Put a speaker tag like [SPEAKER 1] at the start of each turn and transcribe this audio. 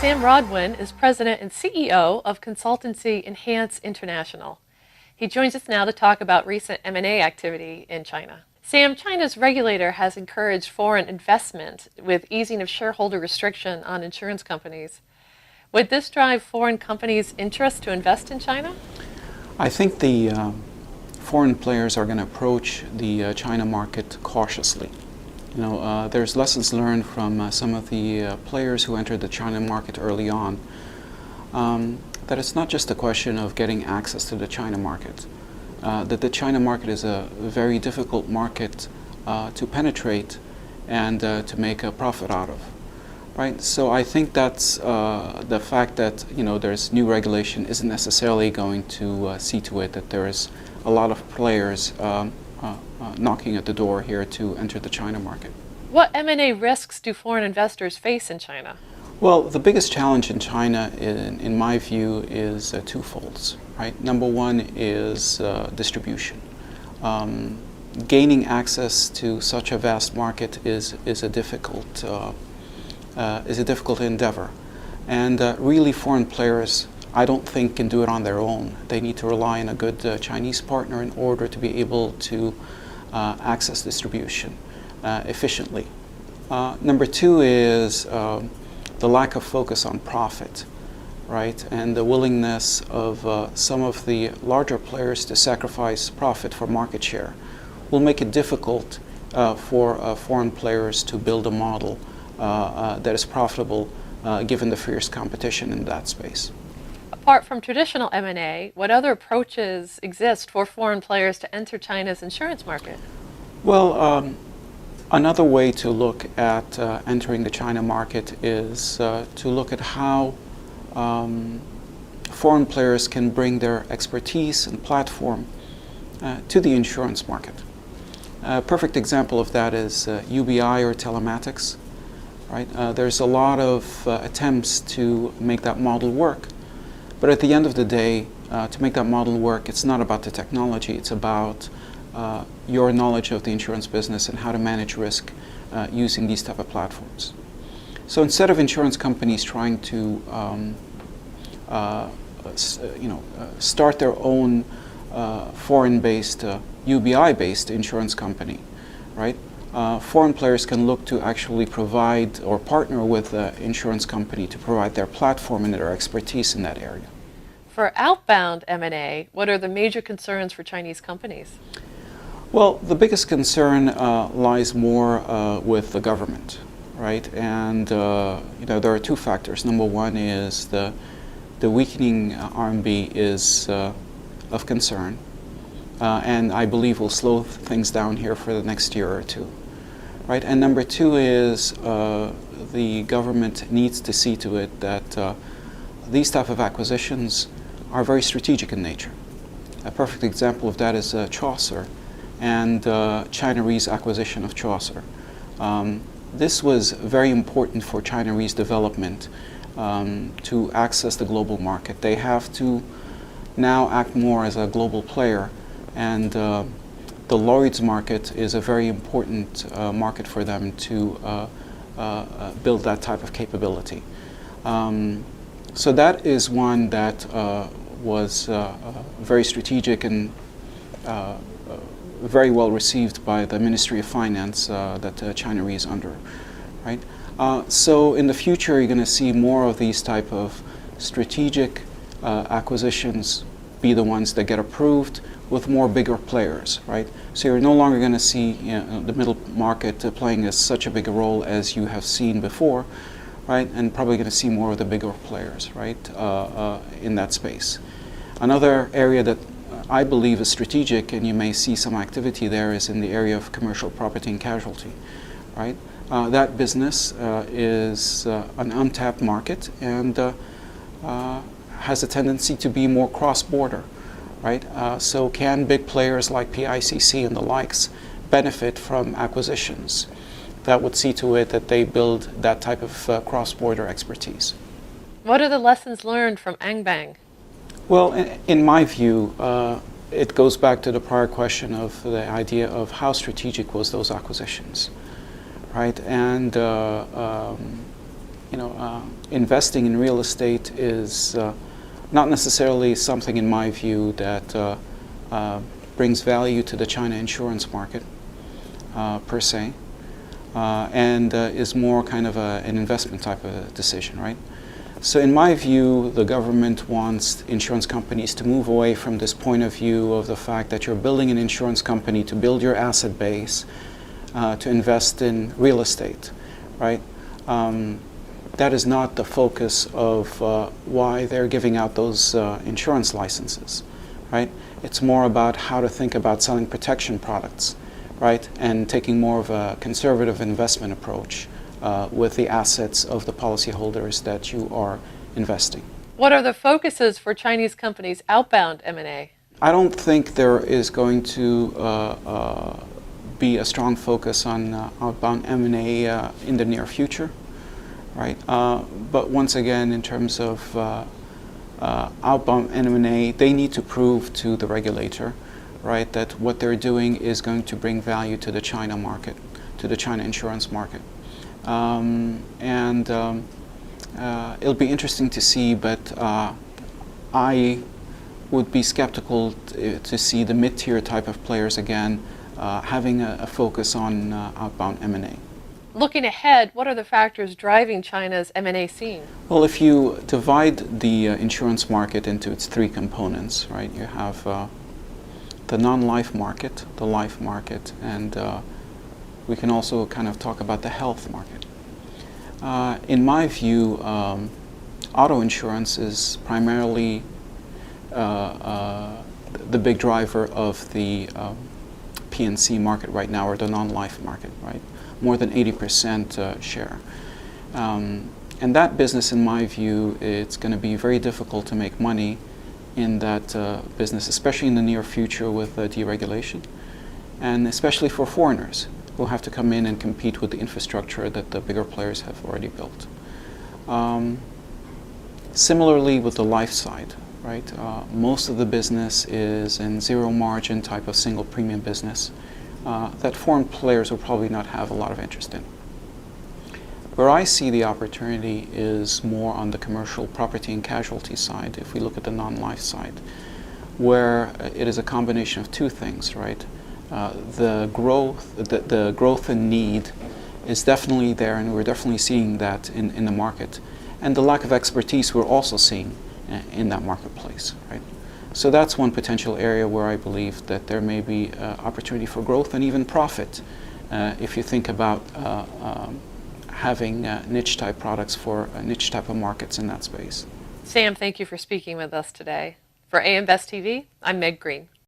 [SPEAKER 1] Sam Radwan is president and CEO of consultancy Enhance International. He joins us now to talk about recent M&A activity in China. Sam, China's regulator has encouraged foreign investment with easing of shareholder restriction on insurance companies. Would this drive foreign companies' interest to invest in China?
[SPEAKER 2] I think the foreign players are going to approach the China market cautiously. There's lessons learned from some of the players who entered the China market early on, that it's not just a question of getting access to the China market, that the China market is a very difficult market to penetrate and to make a profit out of. Right? So I think that's the fact that there's new regulation isn't necessarily going to see to it that there is a lot of players knocking at the door here to enter the China market.
[SPEAKER 1] What M&A risks do foreign investors face in China?
[SPEAKER 2] Well, the biggest challenge in China, in my view, is twofold. Right? Number one is distribution. Gaining access to such a vast market is a difficult endeavor, and really foreign players, I don't think, can do it on their own. They need to rely on a good Chinese partner in order to be able to access distribution efficiently. Number two is the lack of focus on profit, right? And the willingness of some of the larger players to sacrifice profit for market share will make it difficult for foreign players to build a model that is profitable given the fierce competition in that space.
[SPEAKER 1] Apart from traditional M&A, what other approaches exist for foreign players to enter China's insurance market?
[SPEAKER 2] Well, another way to look at entering the China market is to look at how foreign players can bring their expertise and platform to the insurance market. A perfect example of that is UBI or telematics. Right? There's a lot of attempts to make that model work. But at the end of the day, to make that model work, it's not about the technology. It's about your knowledge of the insurance business and how to manage risk using these type of platforms. So instead of insurance companies trying to start their own foreign-based, UBI-based insurance company, right? Foreign players can look to actually provide or partner with the insurance company to provide their platform and their expertise in that area.
[SPEAKER 1] For outbound M&A, what are the major concerns for Chinese companies?
[SPEAKER 2] Well, the biggest concern lies more with the government, right? And there are two factors. Number one is the weakening RMB is of concern, and I believe will slow things down here for the next year or two. Right? And number two is the government needs to see to it that these type of acquisitions are very strategic in nature. A perfect example of that is Chaucer and China Re's acquisition of Chaucer. This was very important for China Re's development to access the global market. They have to now act more as a global player, and the Lloyd's market is a very important market for them to build that type of capability. So that is one that was very strategic and very well received by the Ministry of Finance that China Re is under. Right? So in the future, you're going to see more of these type of strategic acquisitions be the ones that get approved with more bigger players, right? So you're no longer going to see the middle market playing such a big role as you have seen before, right? And probably going to see more of the bigger players, right, in that space. Another area that I believe is strategic, and you may see some activity there, is in the area of commercial property and casualty, right? That business is an untapped market and has a tendency to be more cross-border, right? So can big players like PICC and the likes benefit from acquisitions that would see to it that they build that type of cross-border expertise?
[SPEAKER 1] What are the lessons learned from Anbang?
[SPEAKER 2] Well, in my view, it goes back to the prior question of the idea of how strategic was those acquisitions, right? And investing in real estate is not necessarily something, in my view, that brings value to the China insurance market per se, and is more kind of an investment type of decision, right? So in my view, the government wants insurance companies to move away from this point of view of the fact that you're building an insurance company to build your asset base, to invest in real estate, right? That is not the focus of why they're giving out those insurance licenses, right? It's more about how to think about selling protection products, right? And taking more of a conservative investment approach with the assets of the policyholders that you are investing.
[SPEAKER 1] What are the focuses for Chinese companies' outbound M&A?
[SPEAKER 2] I don't think there is going to be a strong focus on outbound M&A in the near future, right? But once again, in terms of outbound M&A, they need to prove to the regulator, right, that what they're doing is going to bring value to the China market, to the China insurance market. It'll be interesting to see, but I would be skeptical to see the mid-tier type of players again having a focus on outbound M&A.
[SPEAKER 1] Looking ahead, what are the factors driving China's M&A scene?
[SPEAKER 2] Well, if you divide the insurance market into its three components, right, you have the non-life market, the life market, and we can also kind of talk about the health market. In my view, auto insurance is primarily the big driver of the P&C market right now, or the non-life market, right? More than 80% share. And that business, in my view, it's going to be very difficult to make money in that business, especially in the near future with deregulation, and especially for foreigners who have to come in and compete with the infrastructure that the bigger players have already built. Similarly with the life side, right? Most of the business is in zero margin type of single premium business that foreign players will probably not have a lot of interest in. Where I see the opportunity is more on the commercial property and casualty side, if we look at the non-life side, where it is a combination of two things, right? The growth and need is definitely there, and we're definitely seeing that in the market. And the lack of expertise we're also seeing in that marketplace, right? So that's one potential area where I believe that there may be opportunity for growth and even profit if you think about having niche type products for niche type of markets in that space.
[SPEAKER 1] Sam, thank you for speaking with us today. For AM Best TV, I'm Meg Green.